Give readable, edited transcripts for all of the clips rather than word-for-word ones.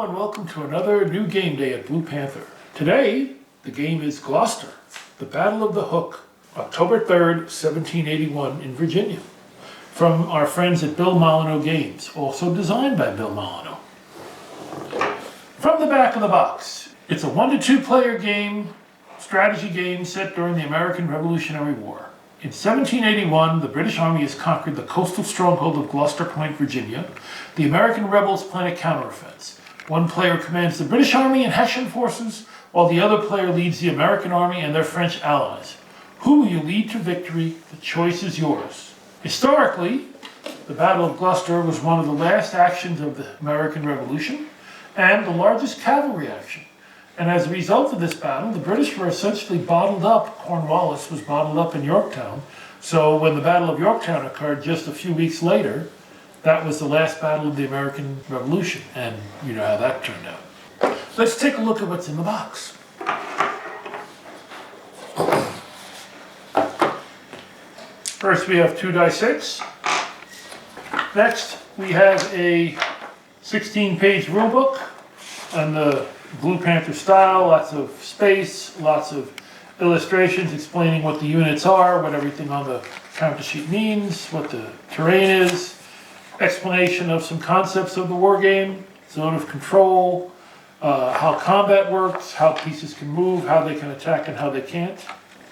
Hello and welcome to another new game day at Blue Panther. Today, the game is Gloucester, the Battle of the Hook, October 3rd, 1781 in Virginia. From our friends at Bill Molyneaux Games, also designed by Bill Molyneaux. From the back of the box, it's a 1 to 2 player game, strategy game set during the American Revolutionary War. In 1781, the British Army has conquered the coastal stronghold of Gloucester Point, Virginia. The American rebels plan a counteroffense. One player commands the British Army and Hessian forces, while the other player leads the American Army and their French allies. Who will you lead to victory? The choice is yours. Historically, the Battle of Gloucester was one of the last actions of the American Revolution and the largest cavalry action. And as a result of this battle, the British were essentially bottled up. Cornwallis was bottled up in Yorktown. So when the Battle of Yorktown occurred just a few weeks later, that was the last battle of the American Revolution. And you know how that turned out. Let's take a look at what's in the box. First we have 2 die 6. Next we have a 16-page rule book and the Blue Panther style, lots of space, lots of illustrations explaining what the units are, what everything on the counter sheet means, what the terrain is, explanation of some concepts of the war game, zone of control, how combat works, how pieces can move, how they can attack and how they can't,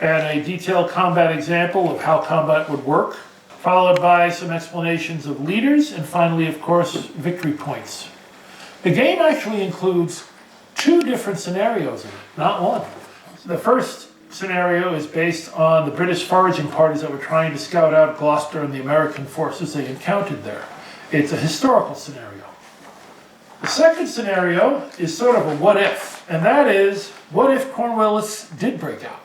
and a detailed combat example of how combat would work, followed by some explanations of leaders, and finally, of course, victory points. The game actually includes 2 different scenarios in it, not one. The first scenario is based on the British foraging parties that were trying to scout out Gloucester and the American forces they encountered there. It's a historical scenario. The second scenario is sort of a what if, and that is, what if Cornwallis did break out,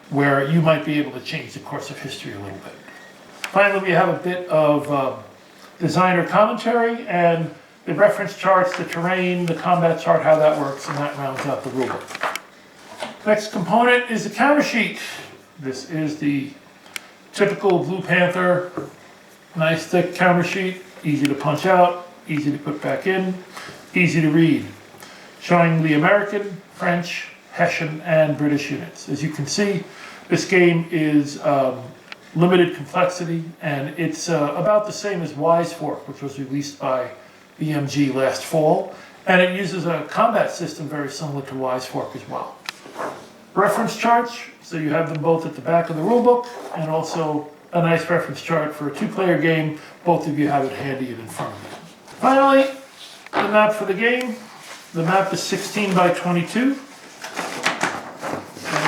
where you might be able to change the course of history a little bit. Finally, we have a bit of designer commentary and the reference charts, the terrain, the combat chart, how that works, and that rounds out the rulebook. Next component is the counter sheet. This is the typical Blue Panther, nice thick counter sheet, easy to punch out, easy to put back in, easy to read, showing the American, French, Hessian, and British units. As you can see, this game is limited complexity, and it's about the same as Wise Fork, which was released by BMG last fall, and it uses a combat system very similar to Wise Fork as well. Reference charts, so you have them both at the back of the rulebook, and also a nice reference chart for a 2-player game. Both of you have it handy and in front of you. Finally, the map for the game. The map is 16 by 22, and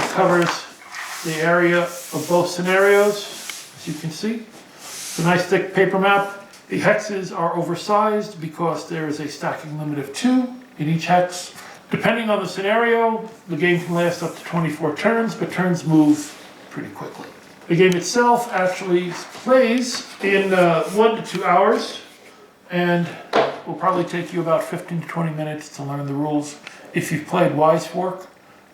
it covers the area of both scenarios, as you can see. It's a nice thick paper map. The hexes are oversized because there is a stacking limit of 2 in each hex. Depending on the scenario, the game can last up to 24 turns, but turns move pretty quickly. The game itself actually plays in 1 to 2 hours, and will probably take you about 15 to 20 minutes to learn the rules. If you've played Wise Fork,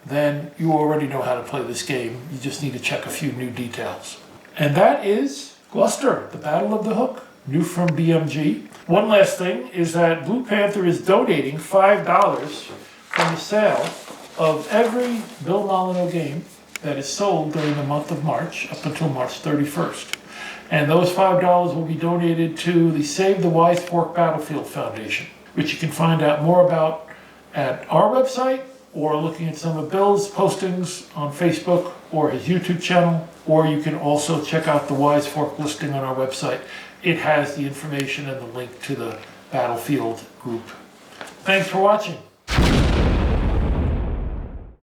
then you already know how to play this game. You just need to check a few new details. And that is Gloucester, the Battle of the Hook. New from BMG. One last thing is that Blue Panther is donating $5 from the sale of every Bill Molyneaux game that is sold during the month of March up until March 31st. And those $5 will be donated to the Save the Wise Fork Battlefield Foundation, which you can find out more about at our website, or looking at some of Bill's postings on Facebook or his YouTube channel, or you can also check out the Wise Fork listing on our website. It has the information and the link to the Battlefield group. Thanks for watching.